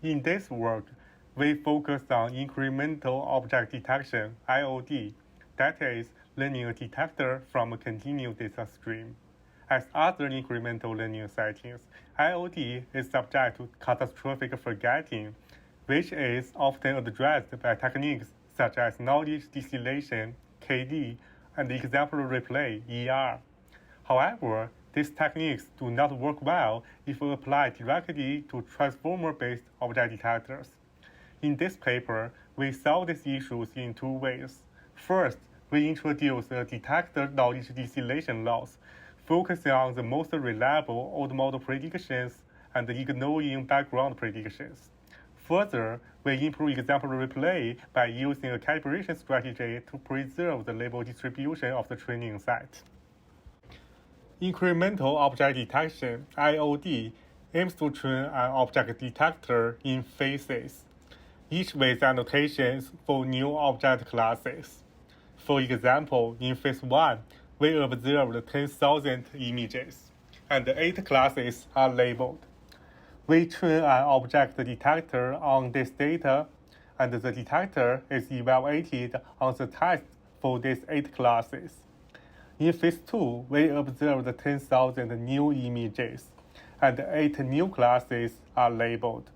In this work, we focus on incremental object detection (IOD), that is, learning a detector from a continuous data stream. As other incremental learning settings, IOD is subject to catastrophic forgetting, which is often addressed by techniques such as knowledge distillation (KD) and exemplary replay ER. However, these techniques do not work well if applied directly to transformer-based object detectors. In this paper, we solve these issues in two ways. First, we introduce a detector knowledge distillation loss, focusing on the most reliable old model predictions and ignoring background predictions. Further, we improve exemplary replay by using a calibration strategy to preserve the label distribution of the training set. Incremental object detection (IOD) aims to train an object detector in phases, each with annotations for new object classes. For example, in phase 1, we observed 10,000 images, and 8 classes are labeled. We train an object detector on this data, and the detector is evaluated on the test for these 8 classes. In phase 2, we observed 10,000 new images, and 8 new classes are labeled.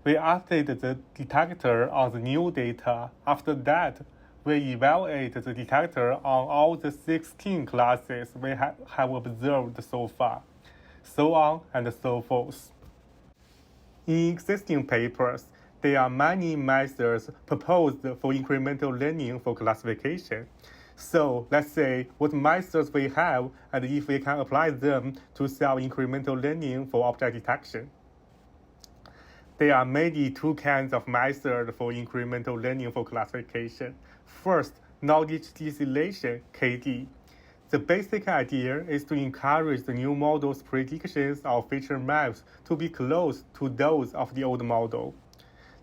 We update the detector on the new data. After that, we evaluate the detector on all the 16 classes we have observed so far, so on and so forth. In existing papers, there are many methods proposed for incremental learning for classification. So let's say what methods we have and if we can apply them to solve incremental learning for object detection. There are mainly two kinds of methods for incremental learning for classification. First, knowledge distillation (KD). The basic idea is to encourage the new model's predictions of feature maps to be close to those of the old model.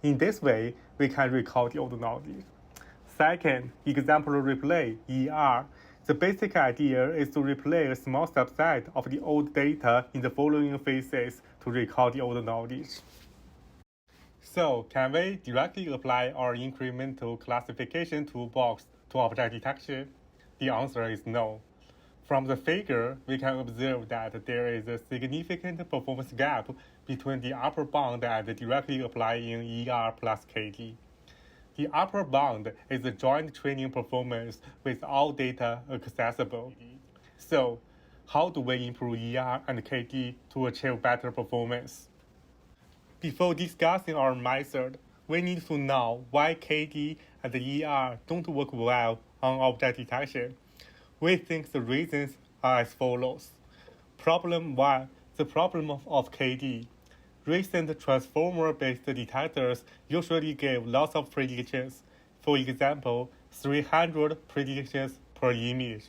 In this way, we can recall the old knowledge. Second, exemplary replay ER. The basic idea is to replay a small subset of the old data in the following phases to recall the old knowledge. So, can we directly apply our incremental classification toolbox to object detection? The answer is no. From the figure, we can observe that there is a significant performance gap between the upper bound and directly applying ER plus KD. The upper bound is the joint training performance with all data accessible. So, how do we improve ER and KD to achieve better performance? Before discussing our method, we need to know why KD and ER don't work well on object detection. We think the reasons are as follows. Problem 1. The problem of KD. Recent transformer-based detectors usually give lots of predictions, for example, 300 predictions per image.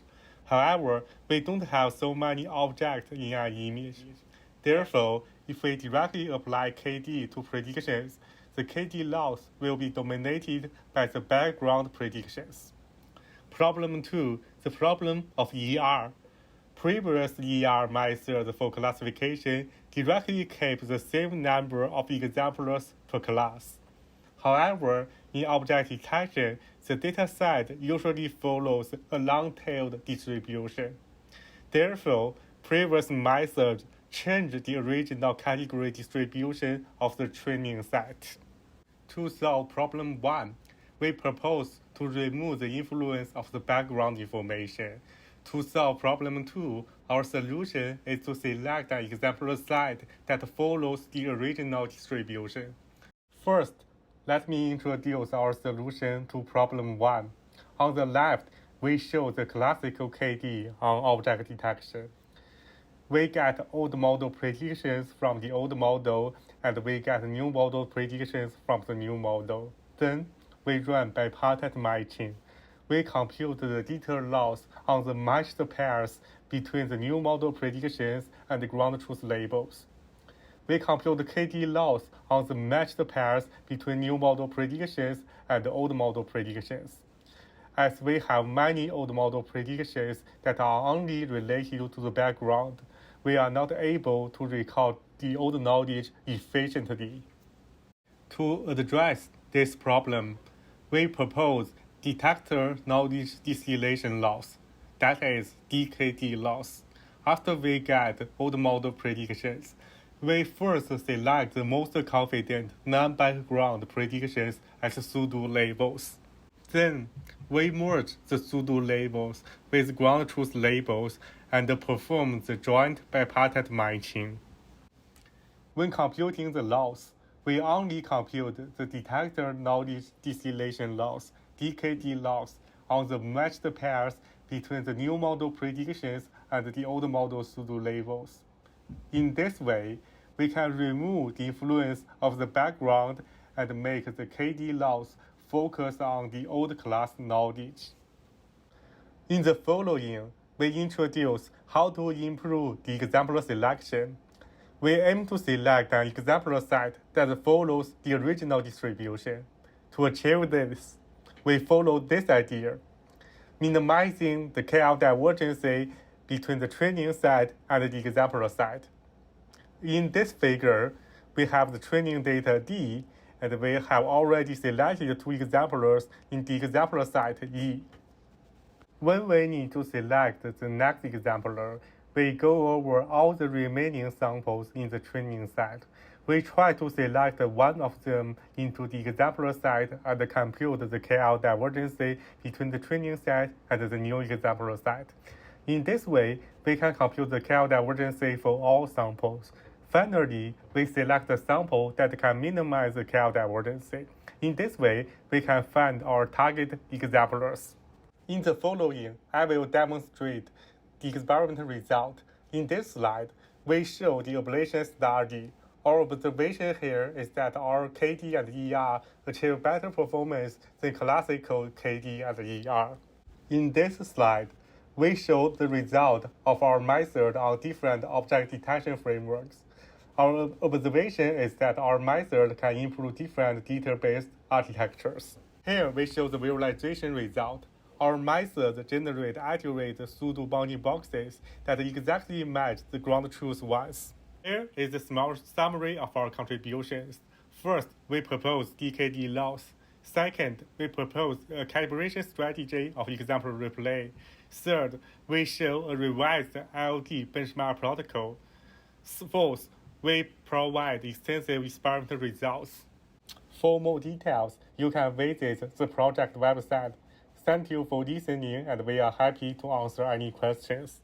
However, we don't have so many objects in an image. Therefore, if we directly apply KD to predictions, the KD loss will be dominated by the background predictions. Problem 2. The problem of ER. Previous ER methods for classification directly keep the same number of exemplars per class. However, in object detection, the dataset usually follows a long-tailed distribution. Therefore, previous methods change the original category distribution of the training set. To solve problem 1, we propose to remove the influence of the background information. To solve problem 2, our solution is to select an exemplar set that follows the original distribution. First, let me introduce our solution to problem 1. On the left, we show the classical KD on object detection. We get old model predictions from the old model, and we get new model predictions from the new model. Then, we run bipartite matching. We compute the detailed loss on the matched pairs between the new model predictions and the ground truth labels. We compute the KD loss on the matched pairs between new model predictions and old model predictions. As we have many old model predictions that are only related to the background, we are not able to recall the old knowledge efficiently. To address this problem, we propose detector knowledge distillation loss, that is DKD loss. After we get old model predictions, we first select the most confident non-background predictions as pseudo labels. Then, we merge the pseudo labels with ground truth labels and perform the joint bipartite matching. When computing the loss, we only compute the detector knowledge distillation loss, DKD loss, on the matched pairs between the new model predictions and the old model pseudo labels. In this way, we can remove the influence of the background and make the KD loss focus on the old class knowledge. In the following, we introduce how to improve the example selection. We aim to select an example set that follows the original distribution. To achieve this, we follow this idea, minimizing the KL divergence between the training set and the example set. In this figure, we have the training data D, and we have already selected two examples in the example set E. When we need to select the next exemplar, we go over all the remaining samples in the training set. We try to select one of them into the exemplar set and compute the KL divergence between the training set and the new exemplar set. In this way, we can compute the KL divergence for all samples. Finally, we select the sample that can minimize the KL divergence. In this way, we can find our target exemplars. In the following, I will demonstrate the experimental result. In this slide, we show the ablation study. Our observation here is that our KD and ER achieve better performance than classical KD and ER. In this slide, we show the result of our method on different object detection frameworks. Our observation is that our method can improve different detail-based architectures. Here we show the visualization result. Our method generates accurate pseudo-bounding boxes that exactly match the ground truth ones. Here is a small summary of our contributions. First, we propose DKD loss. Second, we propose a calibration strategy of example replay. Third, we show a revised IoT benchmark protocol. Fourth, we provide extensive experimental results. For more details, you can visit the project website. Thank you for listening, and we are happy to answer any questions.